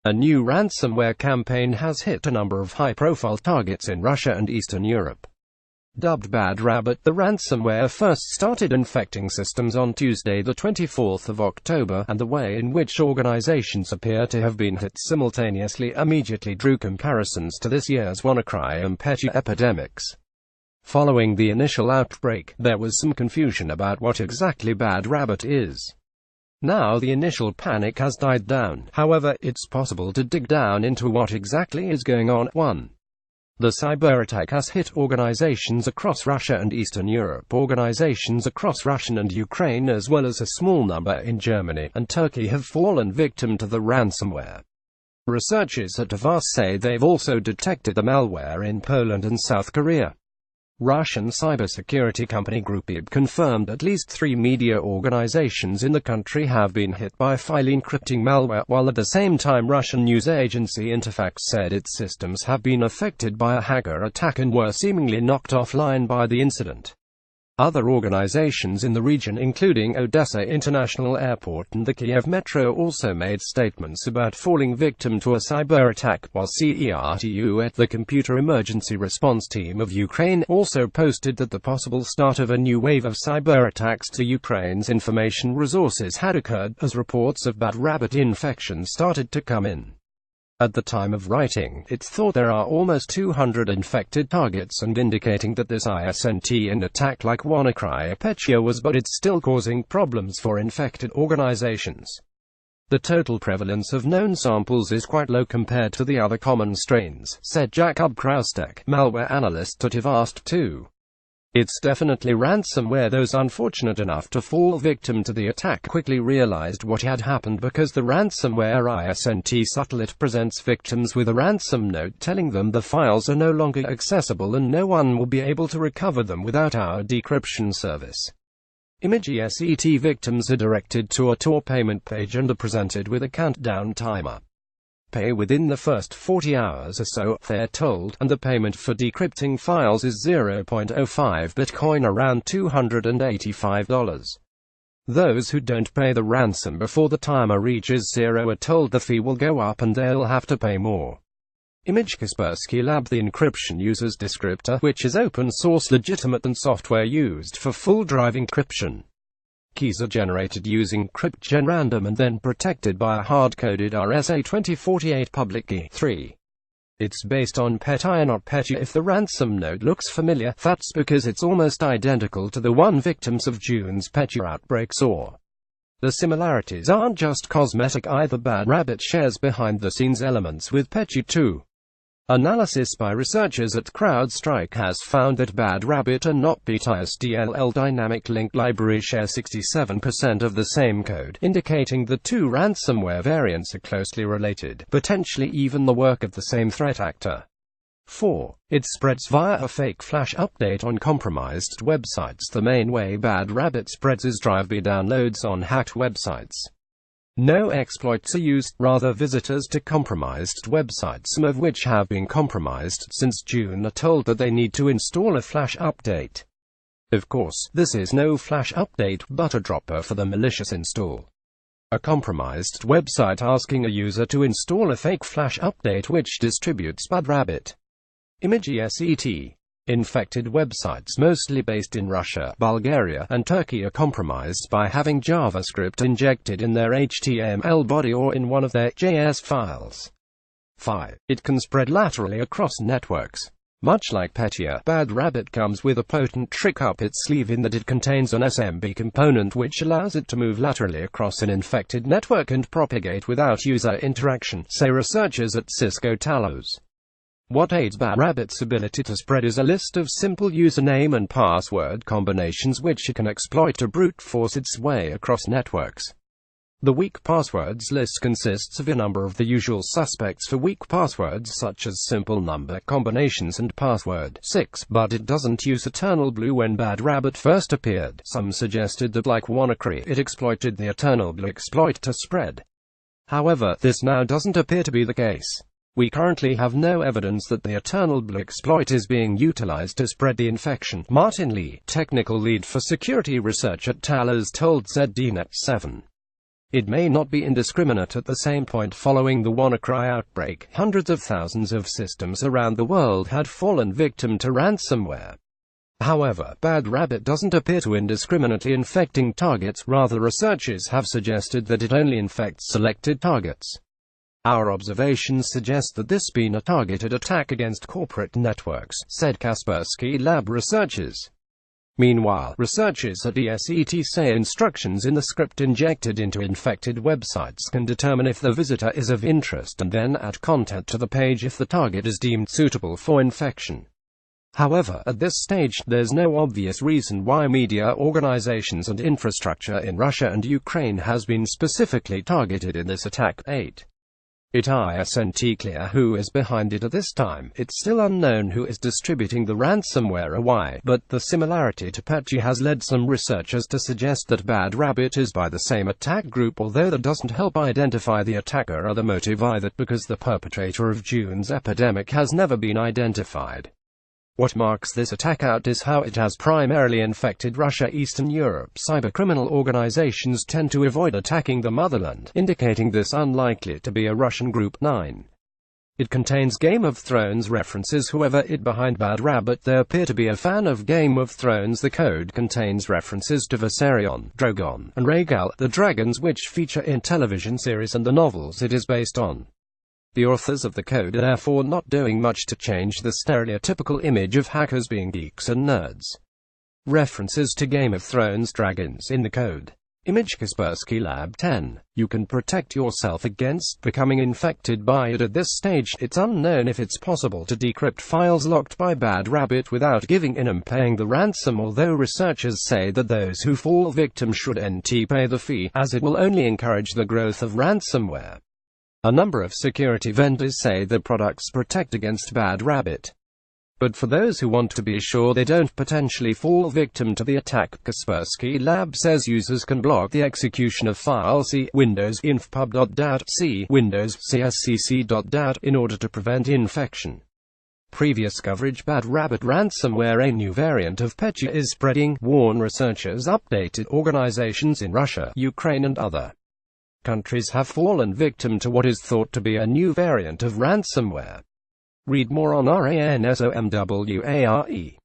A new ransomware campaign has hit a number of high-profile targets in Russia and Eastern Europe. Dubbed Bad Rabbit, the ransomware first started infecting systems on Tuesday, the 24th of October, and the way in which organizations appear to have been hit simultaneously immediately drew comparisons to this year's WannaCry and Petya epidemics. Following the initial outbreak, there was some confusion about what exactly Bad Rabbit is. Now the initial panic has died down. However, it's possible to dig down into what exactly is going on. 1. The cyberattack has hit organizations across Russia and Eastern Europe. Organizations across Russia and Ukraine, as well as a small number in Germany and Turkey, have fallen victim to the ransomware. Researchers at Avast say they've also detected the malware in Poland and South Korea. Russian cybersecurity company GroupIB confirmed at least 3 media organizations in the country have been hit by file-encrypting malware, while at the same time Russian news agency Interfax said its systems have been affected by a hacker attack and were seemingly knocked offline by the incident. Other organizations in the region, including Odessa International Airport and the Kiev Metro, also made statements about falling victim to a cyber attack, while CERT-UA, the Computer Emergency Response Team of Ukraine, also posted that the possible start of a new wave of cyber attacks to Ukraine's information resources had occurred, as reports of Bad Rabbit infection started to come in. At the time of writing, it's thought there are almost 200 infected targets, and indicating that this isn't an attack like WannaCry or Petya was, but it's still causing problems for infected organizations. The total prevalence of known samples is quite low compared to the other common strains, said Jakub Kraustek, malware analyst at Avast. 2. It's definitely ransomware. Those unfortunate enough to fall victim to the attack quickly realized what had happened because the ransomware isn't subtle. It presents victims with a ransom note telling them the files are no longer accessible and no one will be able to recover them without our decryption service. Image SET victims are directed to a Tor payment page and are presented with a countdown timer. Pay within the first 40 hours or so, they're told, and the payment for decrypting files is 0.05 Bitcoin, around $285. Those who don't pay the ransom before the timer reaches 0 are told the fee will go up and they'll have to pay more. Image Kaspersky Lab, the encryption user's descriptor, which is open source, legitimate, and software used for full drive encryption. Keys are generated using CryptGen random and then protected by a hard-coded RSA-2048 public key. 3. It's based on Petya, not Petya. If the ransom note looks familiar, that's because it's almost identical to the one victims of June's Petya outbreak saw. The similarities aren't just cosmetic either. Bad Rabbit shares behind-the-scenes elements with Petya too. Analysis by researchers at CrowdStrike has found that Bad Rabbit and not Petya's DLL dynamic link library share 67% of the same code, indicating the two ransomware variants are closely related, potentially even the work of the same threat actor. 4. It spreads via a fake flash update on compromised websites. The main way Bad Rabbit spreads is drive-by downloads on hacked websites. No exploits are used, rather visitors to compromised websites, some of which have been compromised since June, are told that they need to install a flash update. Of course, this is no flash update, but a dropper for the malicious install. A compromised website asking a user to install a fake flash update which distributes Bad Rabbit. Image SET. Infected websites, mostly based in Russia, Bulgaria, and Turkey, are compromised by having JavaScript injected in their HTML body or in one of their JS files. 5. It can spread laterally across networks. Much like Petya, Bad Rabbit comes with a potent trick up its sleeve in that it contains an SMB component which allows it to move laterally across an infected network and propagate without user interaction, say researchers at Cisco Talos. What aids Bad Rabbit's ability to spread is a list of simple username and password combinations which it can exploit to brute force its way across networks. The weak passwords list consists of a number of the usual suspects for weak passwords such as simple number combinations and password 6, but it doesn't use Eternal Blue. When Bad Rabbit first appeared, some suggested that like WannaCry, it exploited the Eternal Blue exploit to spread. However, this now doesn't appear to be the case. We currently have no evidence that the Eternal Blue exploit is being utilized to spread the infection, Martin Lee, technical lead for security research at Talos, told ZDNet 7. It may not be indiscriminate at the same point following the WannaCry outbreak. Hundreds of thousands of systems around the world had fallen victim to ransomware. However, Bad Rabbit doesn't appear to indiscriminately infecting targets, rather researchers have suggested that it only infects selected targets. Our observations suggest that this been a targeted attack against corporate networks, said Kaspersky Lab researchers. Meanwhile, researchers at ESET say instructions in the script injected into infected websites can determine if the visitor is of interest and then add content to the page if the target is deemed suitable for infection. However, at this stage, there's no obvious reason why media organizations and infrastructure in Russia and Ukraine has been specifically targeted in this attack. 8. It isn't clear who is behind it at this time. It's still unknown who is distributing the ransomware or why, but the similarity to Petya has led some researchers to suggest that Bad Rabbit is by the same attack group, although that doesn't help identify the attacker or the motive either, because the perpetrator of June's epidemic has never been identified. What marks this attack out is how it has primarily infected Russia, Eastern Europe. Cybercriminal organizations tend to avoid attacking the motherland, indicating this unlikely to be a Russian group. 9. It contains Game of Thrones references. Whoever is behind Bad Rabbit, they appear to be a fan of Game of Thrones. The code contains references to Viserion, Drogon, and Rhaegal, the dragons which feature in television series and the novels it is based on. The authors of the code are therefore not doing much to change the stereotypical image of hackers being geeks and nerds. References to Game of Thrones dragons in the code. Image Kaspersky Lab. 10. You can protect yourself against becoming infected by it. At this stage, it's unknown if it's possible to decrypt files locked by Bad Rabbit without giving in and paying the ransom, although researchers say that those who fall victim should pay the fee, as it will only encourage the growth of ransomware. A number of security vendors say their products protect against Bad Rabbit. But for those who want to be sure they don't potentially fall victim to the attack, Kaspersky Lab says users can block the execution of file C Windows infpub.dat C Windows cscc.dat in order to prevent infection. Previous coverage. Bad Rabbit ransomware, a new variant of Petya, is spreading, warn researchers. Updated organizations in Russia, Ukraine and other countries have fallen victim to what is thought to be a new variant of ransomware. Read more on ransomware.